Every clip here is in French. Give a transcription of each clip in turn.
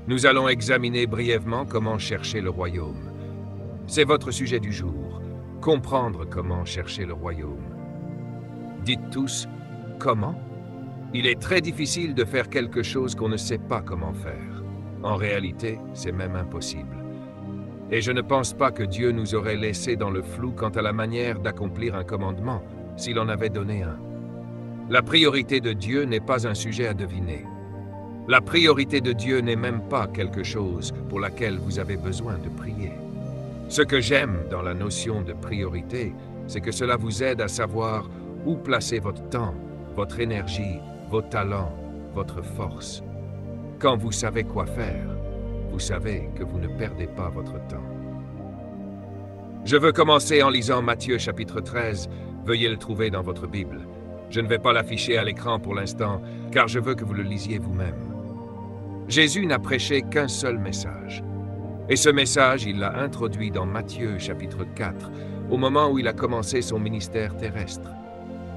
Nous allons examiner brièvement comment chercher le royaume. C'est votre sujet du jour, comprendre comment chercher le royaume. Dites tous, comment? Il est très difficile de faire quelque chose qu'on ne sait pas comment faire. En réalité, c'est même impossible. Et je ne pense pas que Dieu nous aurait laissés dans le flou quant à la manière d'accomplir un commandement, s'il en avait donné un. La priorité de Dieu n'est pas un sujet à deviner. La priorité de Dieu n'est même pas quelque chose pour laquelle vous avez besoin de prier. Ce que j'aime dans la notion de priorité, c'est que cela vous aide à savoir où placer votre temps, votre énergie, vos talents, votre force. Quand vous savez quoi faire, vous savez que vous ne perdez pas votre temps. Je veux commencer en lisant Matthieu chapitre 13. Veuillez le trouver dans votre Bible. Je ne vais pas l'afficher à l'écran pour l'instant, car je veux que vous le lisiez vous-même. Jésus n'a prêché qu'un seul message. Et ce message, il l'a introduit dans Matthieu chapitre 4, au moment où il a commencé son ministère terrestre.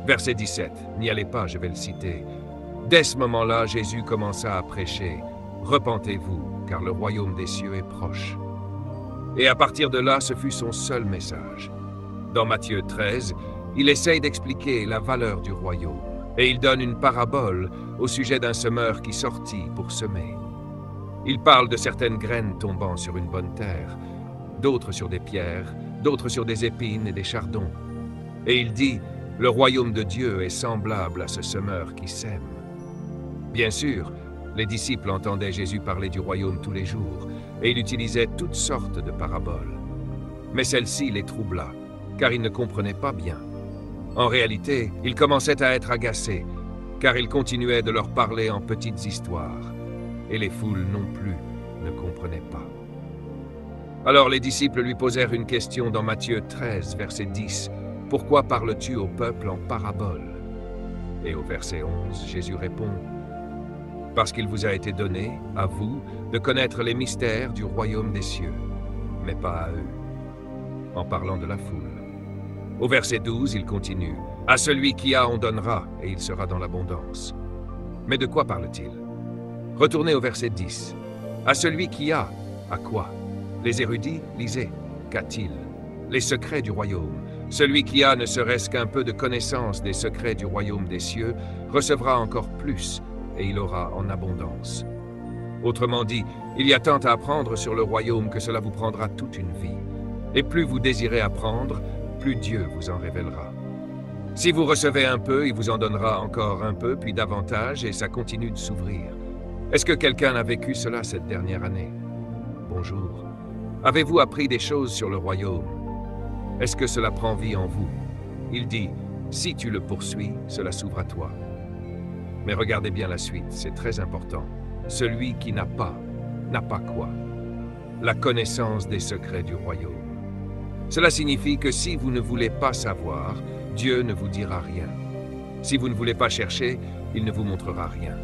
Verset 17, n'y allez pas, je vais le citer. Dès ce moment-là, Jésus commença à prêcher. Repentez-vous, car le royaume des cieux est proche. Et à partir de là, ce fut son seul message. Dans Matthieu 13, il essaye d'expliquer la valeur du royaume, et il donne une parabole au sujet d'un semeur qui sortit pour semer. Il parle de certaines graines tombant sur une bonne terre, d'autres sur des pierres, d'autres sur des épines et des chardons. Et il dit, le royaume de Dieu est semblable à ce semeur qui sème. Bien sûr, les disciples entendaient Jésus parler du royaume tous les jours, et il utilisait toutes sortes de paraboles. Mais celle-ci les troubla, car ils ne comprenaient pas bien. En réalité, ils commençaient à être agacés, car il continuait de leur parler en petites histoires, et les foules non plus ne comprenaient pas. Alors les disciples lui posèrent une question dans Matthieu 13, verset 10. « Pourquoi parles-tu au peuple en paraboles ?» Et au verset 11, Jésus répond, « Parce qu'il vous a été donné, à vous, de connaître les mystères du royaume des cieux, mais pas à eux. » En parlant de la foule. Au verset 12, il continue, « À celui qui a, on donnera, et il sera dans l'abondance. » Mais de quoi parle-t-il? Retournez au verset 10. « À celui qui a, à quoi? Les érudits, lisez. Qu'a-t-il? Les secrets du royaume. Celui qui a ne serait-ce qu'un peu de connaissance des secrets du royaume des cieux recevra encore plus, et il aura en abondance. » Autrement dit, il y a tant à apprendre sur le royaume que cela vous prendra toute une vie. Et plus vous désirez apprendre, plus Dieu vous en révélera. Si vous recevez un peu, il vous en donnera encore un peu, puis davantage, et ça continue de s'ouvrir. Est-ce que quelqu'un a vécu cela cette dernière année? Bonjour. Avez-vous appris des choses sur le royaume? Est-ce que cela prend vie en vous? Il dit, si tu le poursuis, cela s'ouvre à toi. Mais regardez bien la suite, c'est très important. Celui qui n'a pas quoi? La connaissance des secrets du royaume. Cela signifie que si vous ne voulez pas savoir, Dieu ne vous dira rien. Si vous ne voulez pas chercher, il ne vous montrera rien.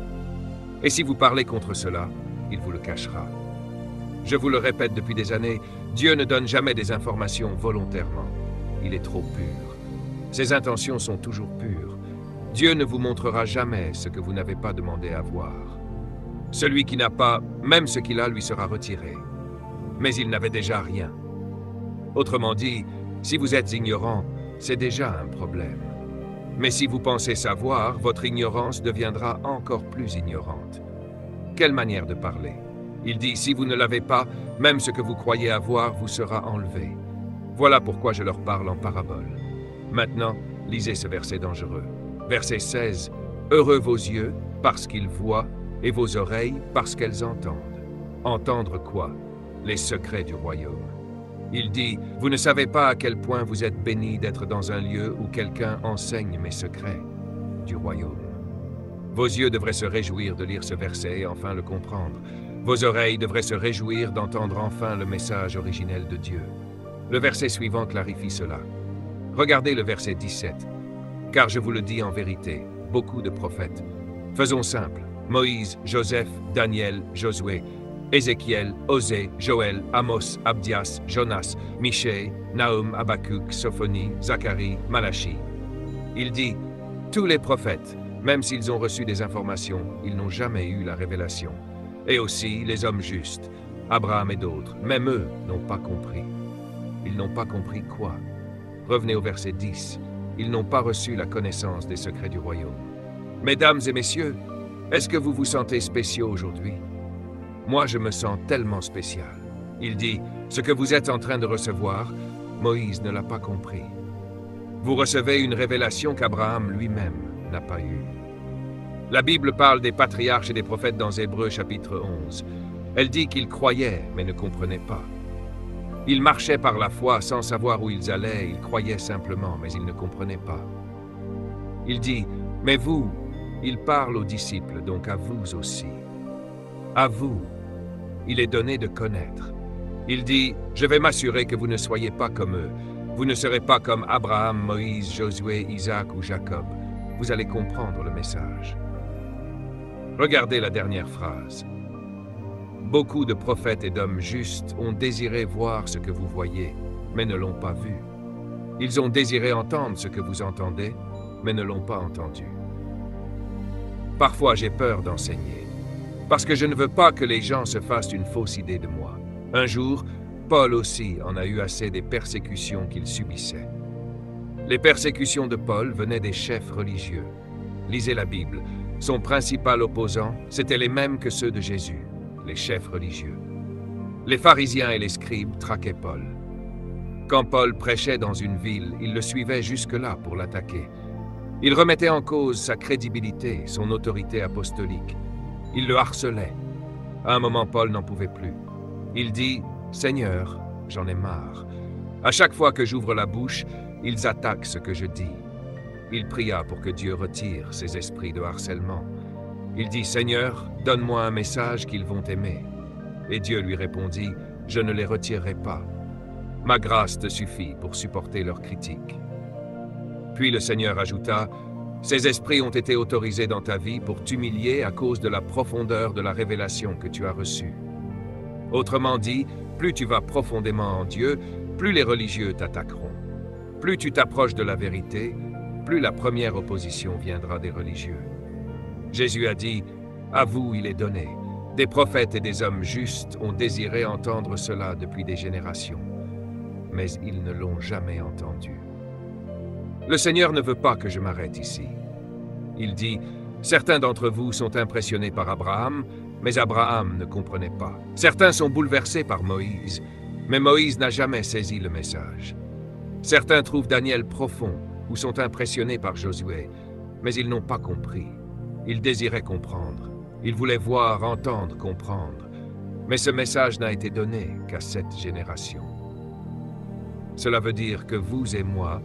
Et si vous parlez contre cela, il vous le cachera. Je vous le répète depuis des années, Dieu ne donne jamais des informations volontairement. Il est trop pur. Ses intentions sont toujours pures. Dieu ne vous montrera jamais ce que vous n'avez pas demandé à voir. Celui qui n'a pas, même ce qu'il a lui sera retiré. Mais il n'avait déjà rien. Autrement dit, si vous êtes ignorant, c'est déjà un problème. Mais si vous pensez savoir, votre ignorance deviendra encore plus ignorante. Quelle manière de parler? Il dit, si vous ne l'avez pas, même ce que vous croyez avoir vous sera enlevé. Voilà pourquoi je leur parle en parabole. Maintenant, lisez ce verset dangereux. Verset 16. Heureux vos yeux, parce qu'ils voient, et vos oreilles, parce qu'elles entendent. Entendre quoi? Les secrets du royaume. Il dit, vous ne savez pas à quel point vous êtes bénis d'être dans un lieu où quelqu'un enseigne mes secrets du royaume. Vos yeux devraient se réjouir de lire ce verset et enfin le comprendre. Vos oreilles devraient se réjouir d'entendre enfin le message originel de Dieu. Le verset suivant clarifie cela. Regardez le verset 17. Car je vous le dis en vérité, beaucoup de prophètes. Faisons simple. Moïse, Joseph, Daniel, Josué, Ézéchiel, Osée, Joël, Amos, Abdias, Jonas, Michée, Nahum, Habakkuk, Sophonie, Zacharie, Malachie. Il dit, tous les prophètes, même s'ils ont reçu des informations, ils n'ont jamais eu la révélation. Et aussi les hommes justes, Abraham et d'autres, même eux n'ont pas compris. Ils n'ont pas compris quoi? Revenez au verset 10. Ils n'ont pas reçu la connaissance des secrets du royaume. Mesdames et messieurs, est-ce que vous vous sentez spéciaux aujourd'hui? Moi, je me sens tellement spécial. Il dit, ce que vous êtes en train de recevoir, Moïse ne l'a pas compris. Vous recevez une révélation qu'Abraham lui-même n'a pas eue. La Bible parle des patriarches et des prophètes dans Hébreux chapitre 11. Elle dit qu'ils croyaient, mais ne comprenaient pas. Ils marchaient par la foi sans savoir où ils allaient, ils croyaient simplement, mais ils ne comprenaient pas. Il dit, mais vous, il parle aux disciples, donc à vous aussi. À vous, il est donné de connaître. Il dit, je vais m'assurer que vous ne soyez pas comme eux. Vous ne serez pas comme Abraham, Moïse, Josué, Isaac ou Jacob. Vous allez comprendre le message. Regardez la dernière phrase. Beaucoup de prophètes et d'hommes justes ont désiré voir ce que vous voyez, mais ne l'ont pas vu. Ils ont désiré entendre ce que vous entendez, mais ne l'ont pas entendu. Parfois, j'ai peur d'enseigner, parce que je ne veux pas que les gens se fassent une fausse idée de moi. Un jour, Paul aussi en a eu assez des persécutions qu'il subissait. Les persécutions de Paul venaient des chefs religieux. Lisez la Bible. Son principal opposant, c'étaient les mêmes que ceux de Jésus, les chefs religieux. Les pharisiens et les scribes traquaient Paul. Quand Paul prêchait dans une ville, ils le suivaient jusque-là pour l'attaquer. Ils remettaient en cause sa crédibilité, son autorité apostolique. Ils le harcelaient. À un moment, Paul n'en pouvait plus. Il dit, « Seigneur, j'en ai marre. À chaque fois que j'ouvre la bouche, ils attaquent ce que je dis. » Il pria pour que Dieu retire ces esprits de harcèlement. Il dit, « Seigneur, donne-moi un message qu'ils vont aimer. » Et Dieu lui répondit, « Je ne les retirerai pas. Ma grâce te suffit pour supporter leurs critiques. » Puis le Seigneur ajouta, « Ces esprits ont été autorisés dans ta vie pour t'humilier à cause de la profondeur de la révélation que tu as reçue. » Autrement dit, plus tu vas profondément en Dieu, plus les religieux t'attaqueront. Plus tu t'approches de la vérité, plus la première opposition viendra des religieux. Jésus a dit, « À vous il est donné. Des prophètes et des hommes justes ont désiré entendre cela depuis des générations, mais ils ne l'ont jamais entendu. » Le Seigneur ne veut pas que je m'arrête ici. Il dit, « Certains d'entre vous sont impressionnés par Abraham, mais Abraham ne comprenait pas. Certains sont bouleversés par Moïse, mais Moïse n'a jamais saisi le message. Certains trouvent Daniel profond ou sont impressionnés par Josué, mais ils n'ont pas compris. Ils désiraient comprendre. Ils voulaient voir, entendre, comprendre. Mais ce message n'a été donné qu'à cette génération. Cela veut dire que vous et moi,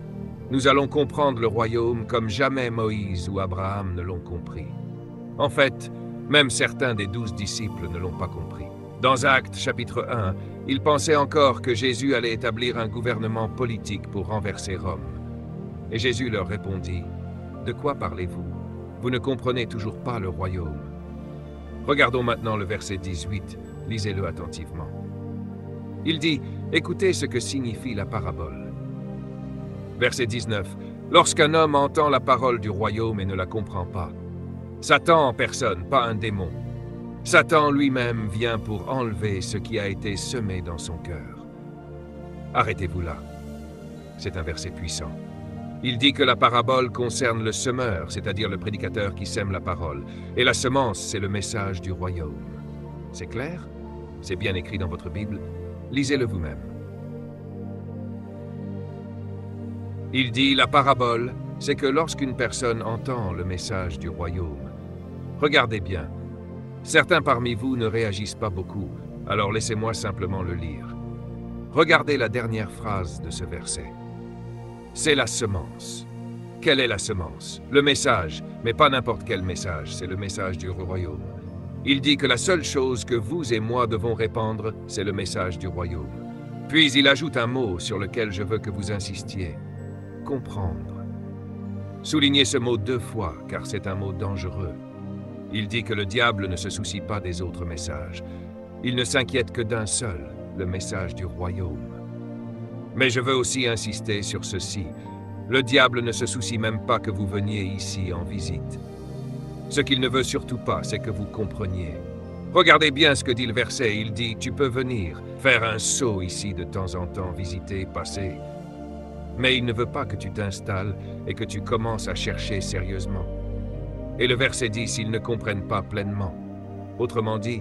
nous allons comprendre le royaume comme jamais Moïse ou Abraham ne l'ont compris. En fait, même certains des 12 disciples ne l'ont pas compris. Dans Actes chapitre 1, ils pensaient encore que Jésus allait établir un gouvernement politique pour renverser Rome. Et Jésus leur répondit, « De quoi parlez-vous? Vous ne comprenez toujours pas le royaume. » Regardons maintenant le verset 18, lisez-le attentivement. Il dit, « Écoutez ce que signifie la parabole. » Verset 19, « Lorsqu'un homme entend la parole du royaume et ne la comprend pas, Satan en personne, pas un démon, Satan lui-même vient pour enlever ce qui a été semé dans son cœur. » Arrêtez-vous là. C'est un verset puissant. Il dit que la parabole concerne le semeur, c'est-à-dire le prédicateur qui sème la parole. Et la semence, c'est le message du royaume. C'est clair? C'est bien écrit dans votre Bible. Lisez-le vous-même. Il dit, la parabole, c'est que lorsqu'une personne entend le message du royaume, regardez bien, certains parmi vous ne réagissent pas beaucoup, alors laissez-moi simplement le lire. Regardez la dernière phrase de ce verset. C'est la semence. Quelle est la semence? Le message, mais pas n'importe quel message, c'est le message du royaume. Il dit que la seule chose que vous et moi devons répandre, c'est le message du royaume. Puis il ajoute un mot sur lequel je veux que vous insistiez. Comprendre. Soulignez ce mot 2 fois, car c'est un mot dangereux. Il dit que le diable ne se soucie pas des autres messages. Il ne s'inquiète que d'un seul, le message du royaume. Mais je veux aussi insister sur ceci. Le diable ne se soucie même pas que vous veniez ici en visite. Ce qu'il ne veut surtout pas, c'est que vous compreniez. Regardez bien ce que dit le verset. Il dit, tu peux venir, faire un saut ici de temps en temps, visiter, passer. Mais il ne veut pas que tu t'installes et que tu commences à chercher sérieusement. Et le verset dit, s'ils ne comprennent pas pleinement. Autrement dit,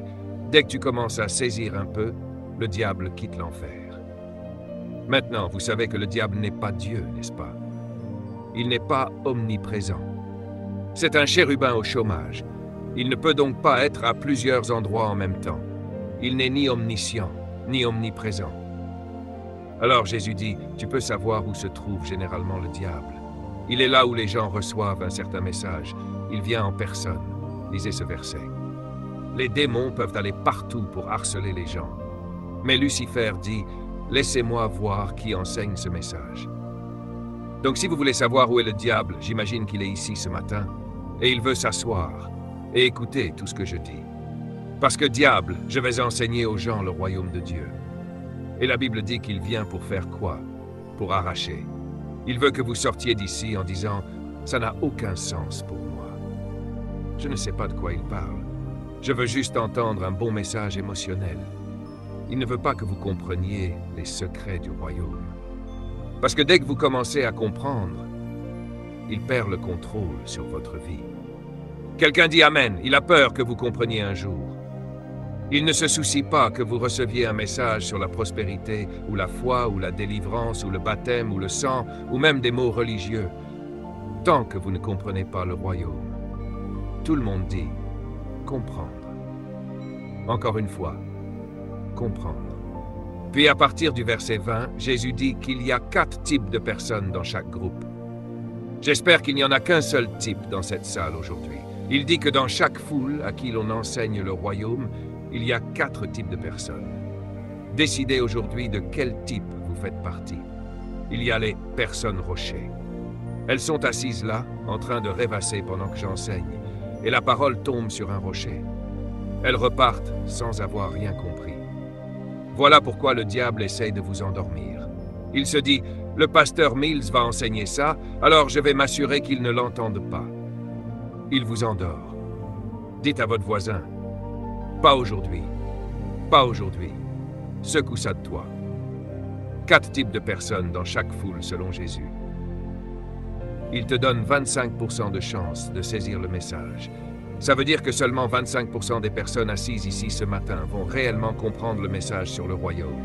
dès que tu commences à saisir un peu, le diable quitte l'enfer. Maintenant, vous savez que le diable n'est pas Dieu, n'est-ce pas? Il n'est pas omniprésent. C'est un chérubin au chômage. Il ne peut donc pas être à plusieurs endroits en même temps. Il n'est ni omniscient, ni omniprésent. Alors Jésus dit, tu peux savoir où se trouve généralement le diable. Il est là où les gens reçoivent un certain message. Il vient en personne. Lisez ce verset. Les démons peuvent aller partout pour harceler les gens. Mais Lucifer dit, laissez-moi voir qui enseigne ce message. Donc si vous voulez savoir où est le diable, j'imagine qu'il est ici ce matin, et il veut s'asseoir et écouter tout ce que je dis. Parce que diable, je vais enseigner aux gens le royaume de Dieu. Et la Bible dit qu'il vient pour faire quoi? Pour arracher. Il veut que vous sortiez d'ici en disant « ça n'a aucun sens pour moi ». Je ne sais pas de quoi il parle. Je veux juste entendre un bon message émotionnel. Il ne veut pas que vous compreniez les secrets du royaume. Parce que dès que vous commencez à comprendre, il perd le contrôle sur votre vie. Quelqu'un dit Amen, il a peur que vous compreniez un jour. Il ne se soucie pas que vous receviez un message sur la prospérité, ou la foi, ou la délivrance, ou le baptême, ou le sang, ou même des mots religieux, tant que vous ne comprenez pas le royaume. Tout le monde dit comprendre. Encore une fois, comprendre. Puis à partir du verset 20, Jésus dit qu'il y a 4 types de personnes dans chaque groupe. J'espère qu'il n'y en a qu'un seul type dans cette salle aujourd'hui. Il dit que dans chaque foule à qui l'on enseigne le royaume, il y a 4 types de personnes. Décidez aujourd'hui de quel type vous faites partie. Il y a les personnes rochers. Elles sont assises là, en train de rêvasser pendant que j'enseigne, et la parole tombe sur un rocher. Elles repartent sans avoir rien compris. Voilà pourquoi le diable essaye de vous endormir. Il se dit, le pasteur Mills va enseigner ça, alors je vais m'assurer qu'il ne l'entende pas. Il vous endort. Dites à votre voisin, pas aujourd'hui, pas aujourd'hui. Secoue ça de toi. 4 types de personnes dans chaque foule selon Jésus. Il te donne 25% de chance de saisir le message. Ça veut dire que seulement 25% des personnes assises ici ce matin vont réellement comprendre le message sur le royaume.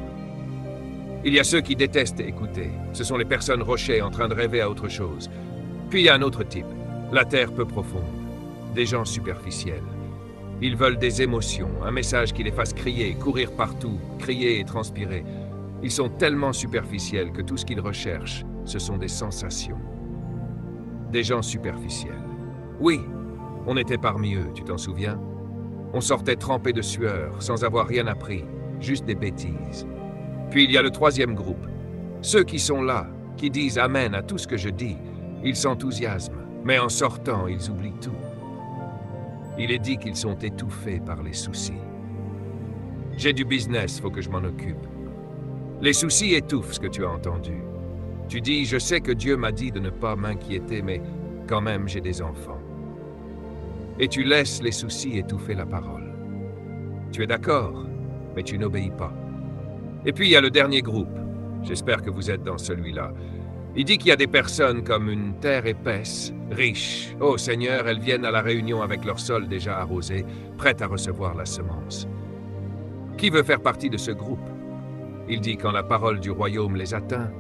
Il y a ceux qui détestent écouter. Ce sont les personnes rochers en train de rêver à autre chose. Puis il y a un autre type, la terre peu profonde, des gens superficiels. Ils veulent des émotions, un message qui les fasse crier, courir partout, crier et transpirer. Ils sont tellement superficiels que tout ce qu'ils recherchent, ce sont des sensations. Des gens superficiels. Oui, on était parmi eux, tu t'en souviens? On sortait trempés de sueur, sans avoir rien appris, juste des bêtises. Puis il y a le 3e groupe. Ceux qui sont là, qui disent Amen à tout ce que je dis, ils s'enthousiasment, mais en sortant, ils oublient tout. Il est dit qu'ils sont étouffés par les soucis. J'ai du business, faut que je m'en occupe. Les soucis étouffent ce que tu as entendu. Tu dis, je sais que Dieu m'a dit de ne pas m'inquiéter, mais quand même j'ai des enfants. Et tu laisses les soucis étouffer la parole. Tu es d'accord, mais tu n'obéis pas. Et puis il y a le dernier groupe. J'espère que vous êtes dans celui-là. Il dit qu'il y a des personnes comme une terre épaisse, riche. Oh Seigneur, elles viennent à la réunion avec leur sol déjà arrosé, prêtes à recevoir la semence. Qui veut faire partie de ce groupe? Il dit quand la parole du royaume les atteint,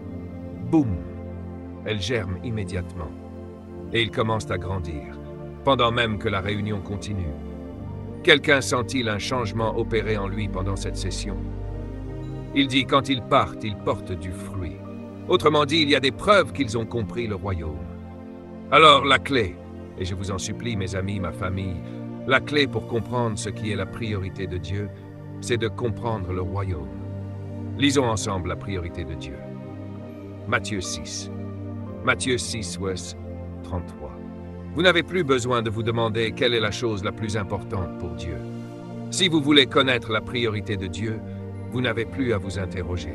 boum, elles germent immédiatement. Et ils commencent à grandir, pendant même que la réunion continue. Quelqu'un sent-il un changement opéré en lui pendant cette session? Il dit quand ils partent, ils portent du fruit. Autrement dit, il y a des preuves qu'ils ont compris le royaume. Alors la clé, et je vous en supplie mes amis, ma famille, la clé pour comprendre ce qui est la priorité de Dieu, c'est de comprendre le royaume. Lisons ensemble la priorité de Dieu. Matthieu 6. Matthieu 6, verset 33. Vous n'avez plus besoin de vous demander quelle est la chose la plus importante pour Dieu. Si vous voulez connaître la priorité de Dieu, vous n'avez plus à vous interroger.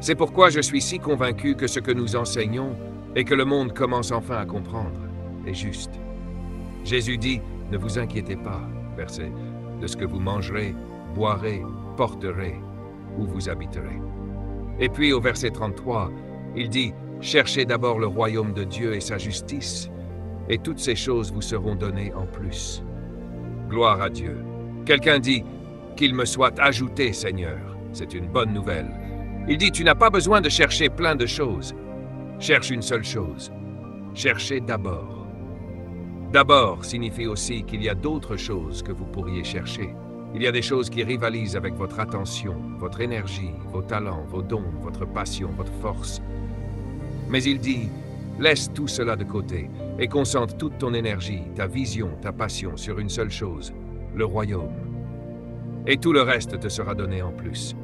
C'est pourquoi je suis si convaincu que ce que nous enseignons et que le monde commence enfin à comprendre est juste. Jésus dit, ne vous inquiétez pas, verset, de ce que vous mangerez, boirez, porterez, où vous habiterez. Et puis au verset 33, il dit « Cherchez d'abord le royaume de Dieu et sa justice, et toutes ces choses vous seront données en plus. » Gloire à Dieu. Quelqu'un dit « Qu'il me soit ajouté, Seigneur. » C'est une bonne nouvelle. Il dit « Tu n'as pas besoin de chercher plein de choses. Cherche une seule chose. Cherchez d'abord. » D'abord signifie aussi qu'il y a d'autres choses que vous pourriez chercher. Il y a des choses qui rivalisent avec votre attention, votre énergie, vos talents, vos dons, votre passion, votre force. Mais il dit, laisse tout cela de côté et concentre toute ton énergie, ta vision, ta passion sur une seule chose, le royaume. Et tout le reste te sera donné en plus.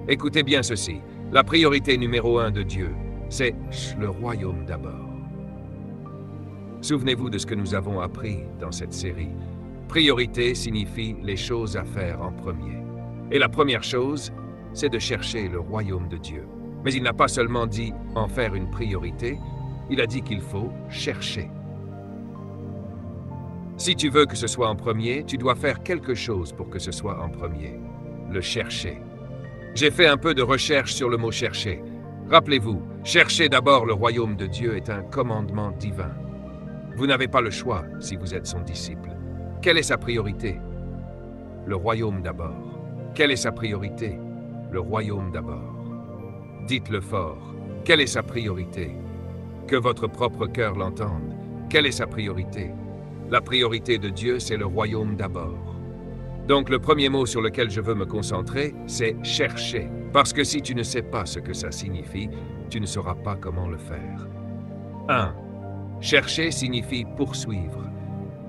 Écoutez bien ceci, la priorité numéro 1 de Dieu, c'est le royaume d'abord. Souvenez-vous de ce que nous avons appris dans cette série. Priorité signifie les choses à faire en premier. Et la première chose, c'est de chercher le royaume de Dieu. Mais il n'a pas seulement dit en faire une priorité, il a dit qu'il faut chercher. Si tu veux que ce soit en premier, tu dois faire quelque chose pour que ce soit en premier. Le chercher. J'ai fait un peu de recherche sur le mot chercher. Rappelez-vous, chercher d'abord le royaume de Dieu est un commandement divin. Vous n'avez pas le choix si vous êtes son disciple. Quelle est sa priorité? Le royaume d'abord. Quelle est sa priorité? Le royaume d'abord. Dites-le fort. Quelle est sa priorité? Que votre propre cœur l'entende. Quelle est sa priorité? La priorité de Dieu, c'est le royaume d'abord. Donc le premier mot sur lequel je veux me concentrer, c'est « chercher ». Parce que si tu ne sais pas ce que ça signifie, tu ne sauras pas comment le faire. 1. Chercher signifie poursuivre.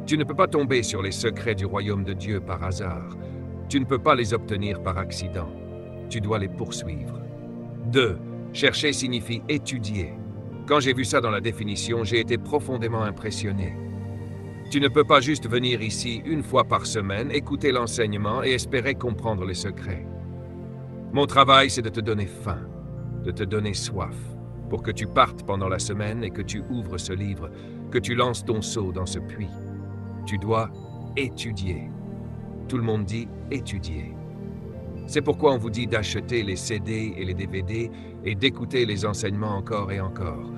Tu ne peux pas tomber sur les secrets du royaume de Dieu par hasard. Tu ne peux pas les obtenir par accident. Tu dois les poursuivre. 2. Chercher signifie étudier. Quand j'ai vu ça dans la définition, j'ai été profondément impressionné. Tu ne peux pas juste venir ici une fois par semaine, écouter l'enseignement et espérer comprendre les secrets. Mon travail, c'est de te donner faim, de te donner soif, pour que tu partes pendant la semaine et que tu ouvres ce livre, que tu lances ton seau dans ce puits. Tu dois étudier. Tout le monde dit étudier. C'est pourquoi on vous dit d'acheter les CD et les DVD et d'écouter les enseignements encore et encore,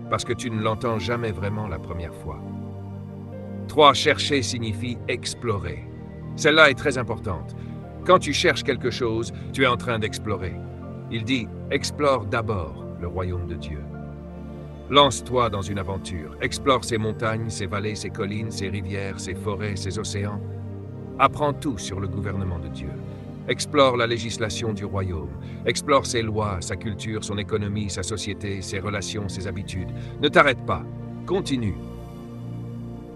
parce que tu ne l'entends jamais vraiment la première fois. 3. Chercher signifie explorer. Celle-là est très importante. Quand tu cherches quelque chose, tu es en train d'explorer. Il dit « Explore d'abord le royaume de Dieu ». Lance-toi dans une aventure. Explore ses montagnes, ses vallées, ses collines, ses rivières, ses forêts, ses océans. Apprends tout sur le gouvernement de Dieu. Explore la législation du royaume. Explore ses lois, sa culture, son économie, sa société, ses relations, ses habitudes. Ne t'arrête pas. Continue.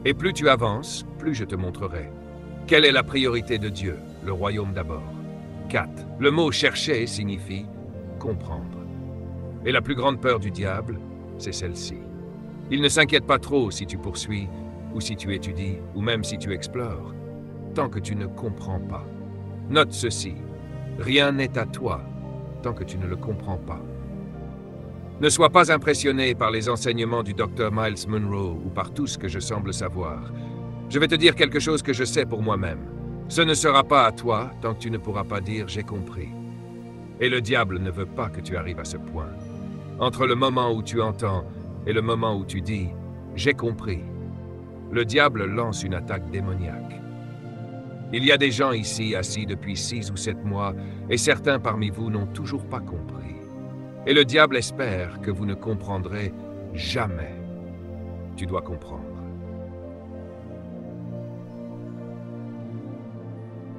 Et plus tu avances, plus je te montrerai. Quelle est la priorité de Dieu? Le royaume d'abord. 4. Le mot « chercher » signifie « comprendre ». Et la plus grande peur du diable, c'est celle-ci. Il ne s'inquiète pas trop si tu poursuis, ou si tu étudies, ou même si tu explores, tant que tu ne comprends pas. Note ceci, rien n'est à toi tant que tu ne le comprends pas. Ne sois pas impressionné par les enseignements du Dr Myles Munroe ou par tout ce que je semble savoir. Je vais te dire quelque chose que je sais pour moi-même. Ce ne sera pas à toi tant que tu ne pourras pas dire « j'ai compris ». Et le diable ne veut pas que tu arrives à ce point. Entre le moment où tu entends et le moment où tu dis « j'ai compris », le diable lance une attaque démoniaque. Il y a des gens ici assis depuis 6 ou 7 mois et certains parmi vous n'ont toujours pas compris. Et le diable espère que vous ne comprendrez jamais. Tu dois comprendre.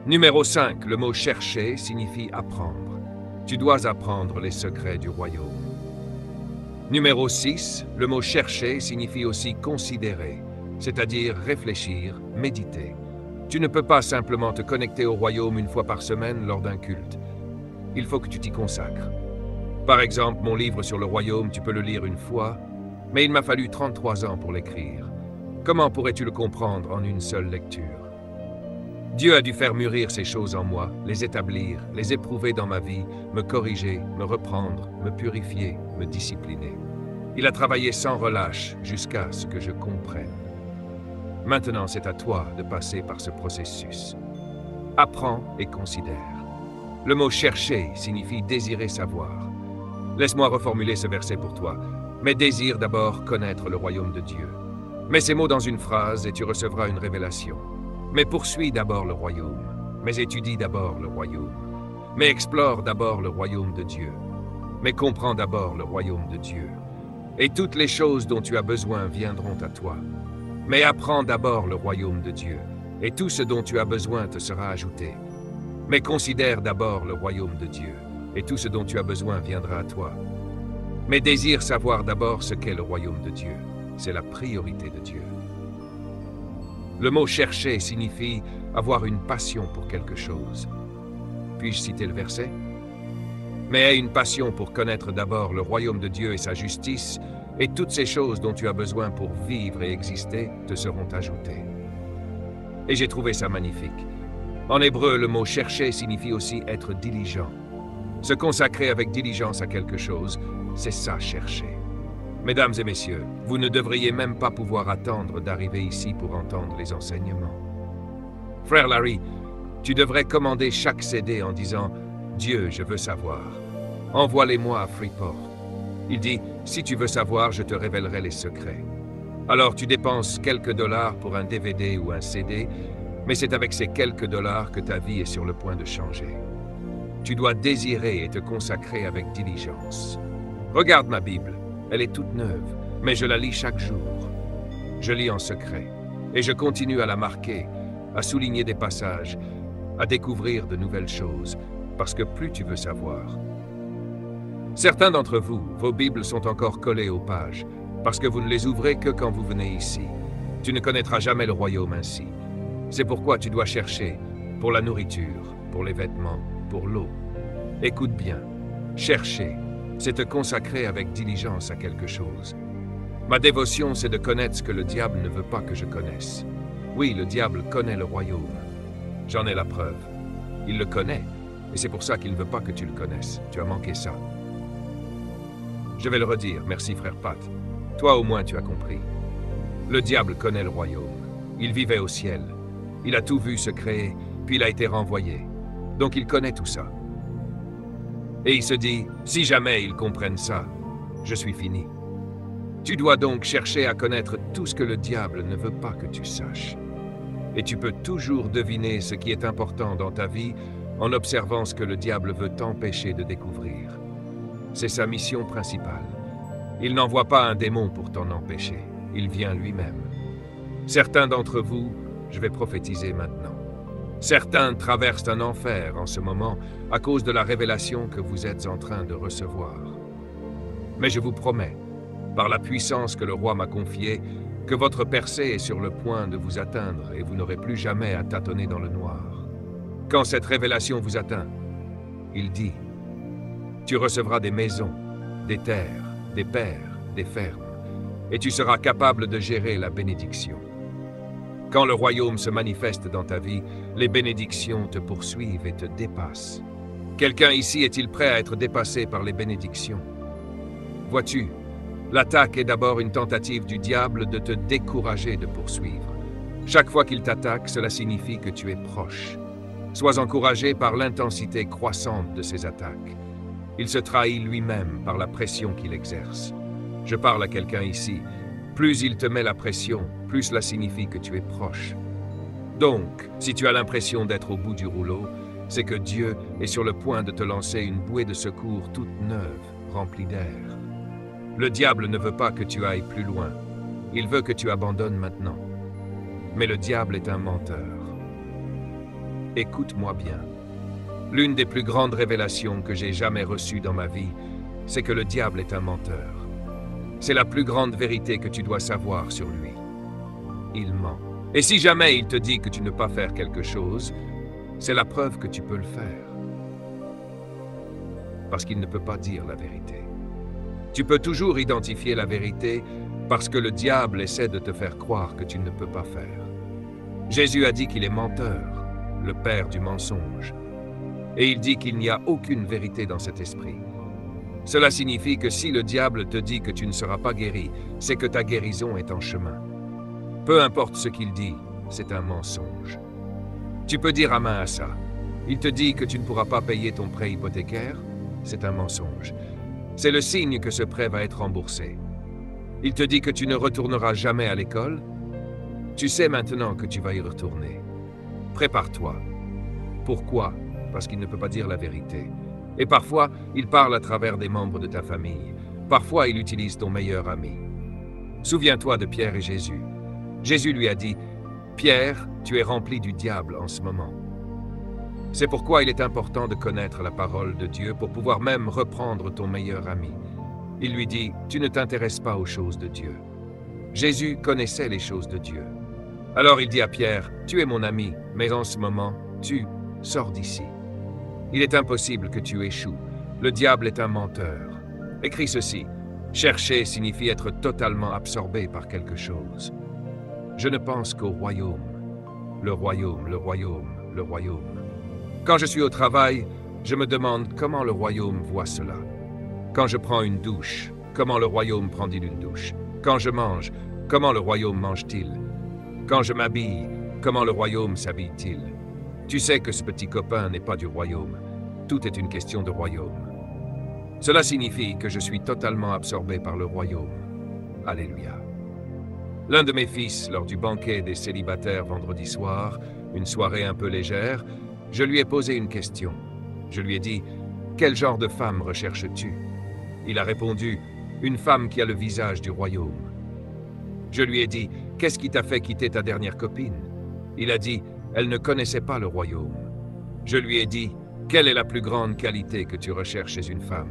Numéro 5, le mot « chercher » signifie « apprendre ». Tu dois apprendre les secrets du royaume. Numéro 6, le mot « chercher » signifie aussi « considérer », c'est-à-dire réfléchir, méditer. Tu ne peux pas simplement te connecter au royaume une fois par semaine lors d'un culte. Il faut que tu t'y consacres. Par exemple, mon livre sur le royaume, tu peux le lire une fois, mais il m'a fallu 33 ans pour l'écrire. Comment pourrais-tu le comprendre en une seule lecture? Dieu a dû faire mûrir ces choses en moi, les établir, les éprouver dans ma vie, me corriger, me reprendre, me purifier, me discipliner. Il a travaillé sans relâche jusqu'à ce que je comprenne. Maintenant, c'est à toi de passer par ce processus. Apprends et considère. Le mot chercher signifie désirer savoir. Laisse-moi reformuler ce verset pour toi. Mais désire d'abord connaître le royaume de Dieu. Mets ces mots dans une phrase et tu recevras une révélation. Mais poursuis d'abord le royaume. Mais étudie d'abord le royaume. Mais explore d'abord le royaume de Dieu. Mais comprends d'abord le royaume de Dieu. Et toutes les choses dont tu as besoin viendront à toi. Mais apprends d'abord le royaume de Dieu. Et tout ce dont tu as besoin te sera ajouté. Mais considère d'abord le royaume de Dieu. Et tout ce dont tu as besoin viendra à toi. Mais désire savoir d'abord ce qu'est le royaume de Dieu. C'est la priorité de Dieu. Le mot « chercher » signifie avoir une passion pour quelque chose. Puis-je citer le verset? Mais aie une passion pour connaître d'abord le royaume de Dieu et sa justice, et toutes ces choses dont tu as besoin pour vivre et exister te seront ajoutées. Et j'ai trouvé ça magnifique. En hébreu, le mot « chercher » signifie aussi être diligent. Se consacrer avec diligence à quelque chose, c'est ça, chercher. Mesdames et messieurs, vous ne devriez même pas pouvoir attendre d'arriver ici pour entendre les enseignements. Frère Larry, tu devrais commander chaque CD en disant « Dieu, je veux savoir. Envoie-les-moi à Freeport. » Il dit « Si tu veux savoir, je te révélerai les secrets. » Alors tu dépenses quelques dollars pour un DVD ou un CD, mais c'est avec ces quelques dollars que ta vie est sur le point de changer. Tu dois désirer et te consacrer avec diligence. Regarde ma Bible, elle est toute neuve, mais je la lis chaque jour. Je lis en secret, et je continue à la marquer, à souligner des passages, à découvrir de nouvelles choses, parce que plus tu veux savoir. Certains d'entre vous, vos Bibles sont encore collées aux pages, parce que vous ne les ouvrez que quand vous venez ici. Tu ne connaîtras jamais le royaume ainsi. C'est pourquoi tu dois chercher, pour la nourriture, pour les vêtements, pour l'eau. Écoute bien, chercher, c'est te consacrer avec diligence à quelque chose. Ma dévotion, c'est de connaître ce que le diable ne veut pas que je connaisse. Oui, le diable connaît le royaume. J'en ai la preuve. Il le connaît, et c'est pour ça qu'il ne veut pas que tu le connaisses. Tu as manqué ça. Je vais le redire, merci frère Pat. Toi au moins tu as compris. Le diable connaît le royaume. Il vivait au ciel. Il a tout vu se créer, puis il a été renvoyé. Donc il connaît tout ça. Et il se dit, si jamais ils comprennent ça, je suis fini. Tu dois donc chercher à connaître tout ce que le diable ne veut pas que tu saches. Et tu peux toujours deviner ce qui est important dans ta vie en observant ce que le diable veut t'empêcher de découvrir. C'est sa mission principale. Il n'envoie pas un démon pour t'en empêcher. Il vient lui-même. Certains d'entre vous, je vais prophétiser maintenant. Certains traversent un enfer en ce moment à cause de la révélation que vous êtes en train de recevoir. Mais je vous promets, par la puissance que le roi m'a confiée, que votre percée est sur le point de vous atteindre et vous n'aurez plus jamais à tâtonner dans le noir. Quand cette révélation vous atteint, il dit, tu recevras des maisons, des terres, des pères, des fermes, et tu seras capable de gérer la bénédiction. Quand le royaume se manifeste dans ta vie, les bénédictions te poursuivent et te dépassent. Quelqu'un ici est-il prêt à être dépassé par les bénédictions? Vois-tu, l'attaque est d'abord une tentative du diable de te décourager de poursuivre. Chaque fois qu'il t'attaque, cela signifie que tu es proche. Sois encouragé par l'intensité croissante de ses attaques. Il se trahit lui-même par la pression qu'il exerce. Je parle à quelqu'un ici. Plus il te met la pression, plus cela signifie que tu es proche. Donc, si tu as l'impression d'être au bout du rouleau, c'est que Dieu est sur le point de te lancer une bouée de secours toute neuve, remplie d'air. Le diable ne veut pas que tu ailles plus loin. Il veut que tu abandonnes maintenant. Mais le diable est un menteur. Écoute-moi bien. L'une des plus grandes révélations que j'ai jamais reçues dans ma vie, c'est que le diable est un menteur. C'est la plus grande vérité que tu dois savoir sur lui. Il ment. Et si jamais il te dit que tu ne peux pas faire quelque chose, c'est la preuve que tu peux le faire. Parce qu'il ne peut pas dire la vérité. Tu peux toujours identifier la vérité parce que le diable essaie de te faire croire que tu ne peux pas faire. Jésus a dit qu'il est menteur, le père du mensonge. Et il dit qu'il n'y a aucune vérité dans cet esprit. Cela signifie que si le diable te dit que tu ne seras pas guéri, c'est que ta guérison est en chemin. Peu importe ce qu'il dit, c'est un mensonge. Tu peux dire amen à ça. Il te dit que tu ne pourras pas payer ton prêt hypothécaire. C'est un mensonge. C'est le signe que ce prêt va être remboursé. Il te dit que tu ne retourneras jamais à l'école. Tu sais maintenant que tu vas y retourner. Prépare-toi. Pourquoi? Parce qu'il ne peut pas dire la vérité. Et parfois, il parle à travers des membres de ta famille. Parfois, il utilise ton meilleur ami. Souviens-toi de Pierre et Jésus. Jésus lui a dit, « Pierre, tu es rempli du diable en ce moment. » C'est pourquoi il est important de connaître la parole de Dieu pour pouvoir même reprendre ton meilleur ami. Il lui dit, « Tu ne t'intéresses pas aux choses de Dieu. » Jésus connaissait les choses de Dieu. Alors il dit à Pierre, « Tu es mon ami, mais en ce moment, tu sors d'ici. » Il est impossible que tu échoues. Le diable est un menteur. Écris ceci. Chercher signifie être totalement absorbé par quelque chose. Je ne pense qu'au royaume. Le royaume, le royaume, le royaume. Quand je suis au travail, je me demande comment le royaume voit cela. Quand je prends une douche, comment le royaume prend-il une douche? Quand je mange, comment le royaume mange-t-il? Quand je m'habille, comment le royaume s'habille-t-il? Tu sais que ce petit copain n'est pas du royaume. Tout est une question de royaume. Cela signifie que je suis totalement absorbé par le royaume. Alléluia. L'un de mes fils, lors du banquet des célibataires vendredi soir, une soirée un peu légère, je lui ai posé une question. Je lui ai dit, « Quel genre de femme recherches-tu » Il a répondu, « Une femme qui a le visage du royaume. » Je lui ai dit, « Qu'est-ce qui t'a fait quitter ta dernière copine » Il a dit, « Elle ne connaissait pas le royaume. » Je lui ai dit, « Quelle est la plus grande qualité que tu recherches chez une femme »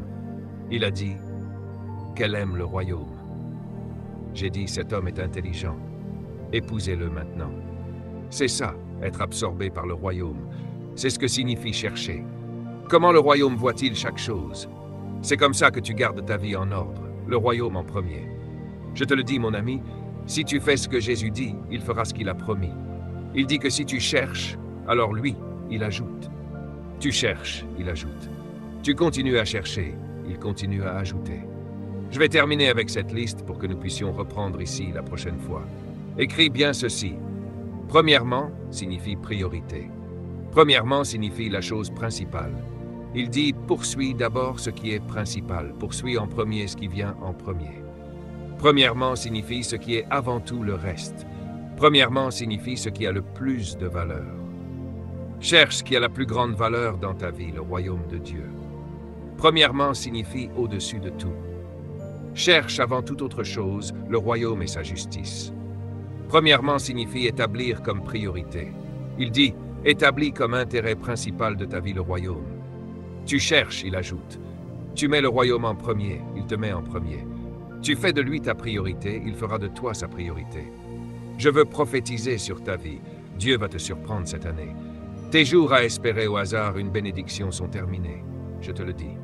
Il a dit, « Qu'elle aime le royaume. » J'ai dit, « Cet homme est intelligent. Épousez-le maintenant. » C'est ça, être absorbé par le royaume. C'est ce que signifie chercher. Comment le royaume voit-il chaque chose? C'est comme ça que tu gardes ta vie en ordre, le royaume en premier. Je te le dis, mon ami, si tu fais ce que Jésus dit, il fera ce qu'il a promis. Il dit que si tu cherches, alors lui, il ajoute. Tu cherches, il ajoute. Tu continues à chercher, il continue à ajouter. Je vais terminer avec cette liste pour que nous puissions reprendre ici la prochaine fois. Écris bien ceci. Premièrement signifie priorité. Premièrement signifie la chose principale. Il dit « poursuis d'abord ce qui est principal, poursuis en premier ce qui vient en premier ». Premièrement signifie ce qui est avant tout le reste. Premièrement signifie ce qui a le plus de valeur. Cherche ce qui a la plus grande valeur dans ta vie, le royaume de Dieu. Premièrement signifie au-dessus de tout. Cherche avant toute autre chose le royaume et sa justice. Premièrement signifie établir comme priorité. Il dit « établis comme intérêt principal de ta vie le royaume ». Tu cherches, il ajoute. Tu mets le royaume en premier, il te met en premier. Tu fais de lui ta priorité, il fera de toi sa priorité. Je veux prophétiser sur ta vie. Dieu va te surprendre cette année. Tes jours à espérer au hasard une bénédiction sont terminés. Je te le dis.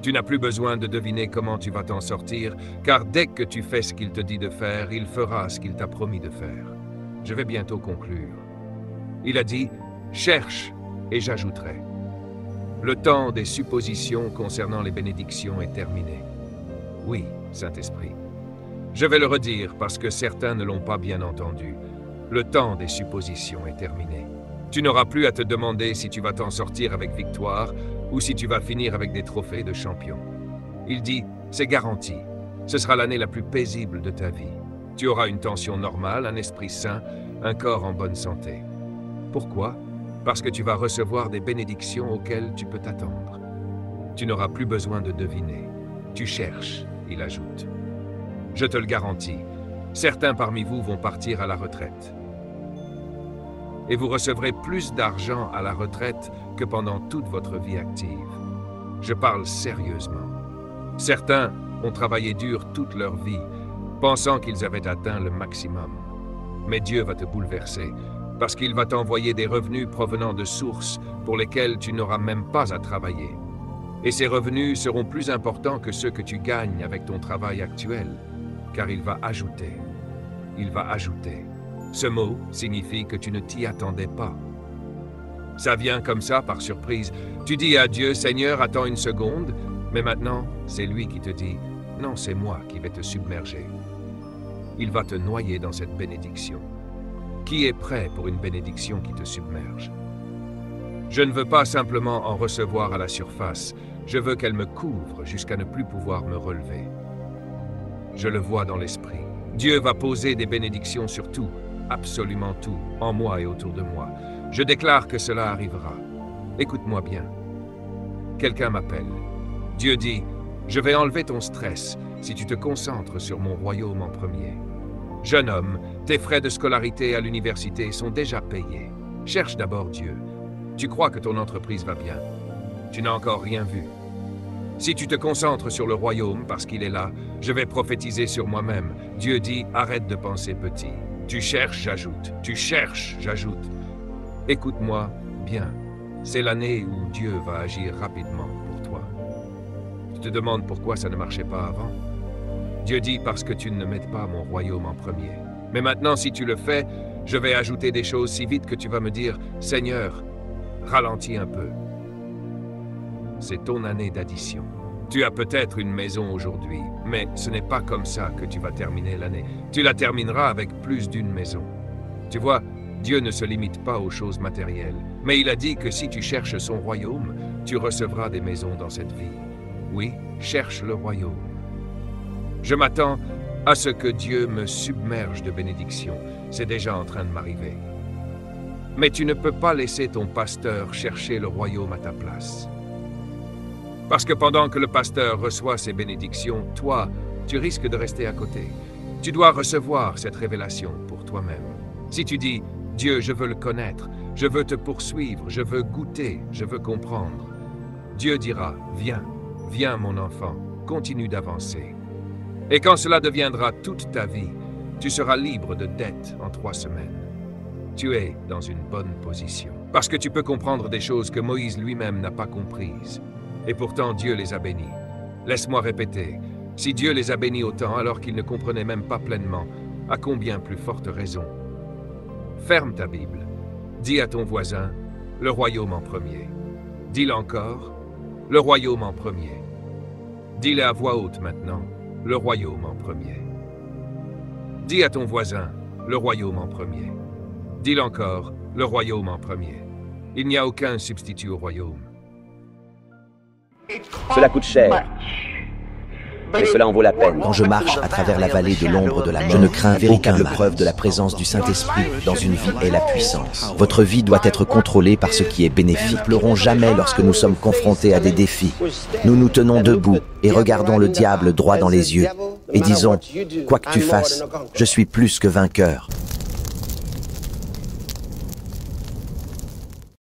Tu n'as plus besoin de deviner comment tu vas t'en sortir, car dès que tu fais ce qu'il te dit de faire, il fera ce qu'il t'a promis de faire. Je vais bientôt conclure. Il a dit, « Cherche et j'ajouterai. » Le temps des suppositions concernant les bénédictions est terminé. Oui, Saint-Esprit. Je vais le redire parce que certains ne l'ont pas bien entendu. Le temps des suppositions est terminé. Tu n'auras plus à te demander si tu vas t'en sortir avec victoire ou si tu vas finir avec des trophées de champion. Il dit, c'est garanti. Ce sera l'année la plus paisible de ta vie. Tu auras une tension normale, un esprit sain, un corps en bonne santé. Pourquoi? Parce que tu vas recevoir des bénédictions auxquelles tu peux t'attendre. Tu n'auras plus besoin de deviner. Tu cherches, il ajoute. Je te le garantis, certains parmi vous vont partir à la retraite. Et vous recevrez plus d'argent à la retraite que pendant toute votre vie active. Je parle sérieusement. Certains ont travaillé dur toute leur vie, pensant qu'ils avaient atteint le maximum. Mais Dieu va te bouleverser, parce qu'il va t'envoyer des revenus provenant de sources pour lesquelles tu n'auras même pas à travailler. Et ces revenus seront plus importants que ceux que tu gagnes avec ton travail actuel, car il va ajouter. Il va ajouter. Ce mot signifie que tu ne t'y attendais pas. Ça vient comme ça, par surprise. Tu dis à Dieu, Seigneur, attends une seconde, mais maintenant, c'est lui qui te dit, non, c'est moi qui vais te submerger. Il va te noyer dans cette bénédiction. Qui est prêt pour une bénédiction qui te submerge? Je ne veux pas simplement en recevoir à la surface, je veux qu'elle me couvre jusqu'à ne plus pouvoir me relever. Je le vois dans l'esprit. Dieu va poser des bénédictions sur tout, absolument tout, en moi et autour de moi. Je déclare que cela arrivera. Écoute-moi bien. Quelqu'un m'appelle. Dieu dit, je vais enlever ton stress si tu te concentres sur mon royaume en premier. Jeune homme, tes frais de scolarité à l'université sont déjà payés. Cherche d'abord Dieu. Tu crois que ton entreprise va bien. Tu n'as encore rien vu. Si tu te concentres sur le royaume parce qu'il est là, je vais prophétiser sur moi-même. Dieu dit, arrête de penser petit. Tu cherches, j'ajoute. Tu cherches, j'ajoute. Écoute-moi bien. C'est l'année où Dieu va agir rapidement pour toi. Tu te demandes pourquoi ça ne marchait pas avant? Dieu dit parce que tu ne mets pas mon royaume en premier. Mais maintenant, si tu le fais, je vais ajouter des choses si vite que tu vas me dire, Seigneur, ralentis un peu. C'est ton année d'addition. Tu as peut-être une maison aujourd'hui, mais ce n'est pas comme ça que tu vas terminer l'année. Tu la termineras avec plus d'une maison. Tu vois, Dieu ne se limite pas aux choses matérielles, mais il a dit que si tu cherches son royaume, tu recevras des maisons dans cette vie. Oui, cherche le royaume. Je m'attends à ce que Dieu me submerge de bénédictions. C'est déjà en train de m'arriver. Mais tu ne peux pas laisser ton pasteur chercher le royaume à ta place. Parce que pendant que le pasteur reçoit ses bénédictions, toi, tu risques de rester à côté. Tu dois recevoir cette révélation pour toi-même. Si tu dis, Dieu, je veux le connaître, je veux te poursuivre, je veux goûter, je veux comprendre. Dieu dira, viens, viens mon enfant, continue d'avancer. Et quand cela deviendra toute ta vie, tu seras libre de dettes en 3 semaines. Tu es dans une bonne position. Parce que tu peux comprendre des choses que Moïse lui-même n'a pas comprises. Et pourtant Dieu les a bénis. Laisse-moi répéter, si Dieu les a bénis autant alors qu'ils ne comprenaient même pas pleinement, à combien plus forte raison? Ferme ta Bible. Dis à ton voisin, le royaume en premier. Dis-le encore, le royaume en premier. Dis-le à voix haute maintenant, le royaume en premier. Dis à ton voisin, le royaume en premier. Dis-le encore, le royaume en premier. Il n'y a aucun substitut au royaume. Cela coûte cher, mais cela en vaut la peine. Quand je marche à travers la vallée de l'ombre de la mort, je ne crains véritable preuve de la présence du Saint-Esprit dans une vie est la puissance. Votre vie doit être contrôlée par ce qui est bénéfique. Ne pleurons jamais lorsque nous sommes confrontés à des défis. Nous nous tenons debout et regardons le diable droit dans les yeux et disons, quoi que tu fasses, je suis plus que vainqueur.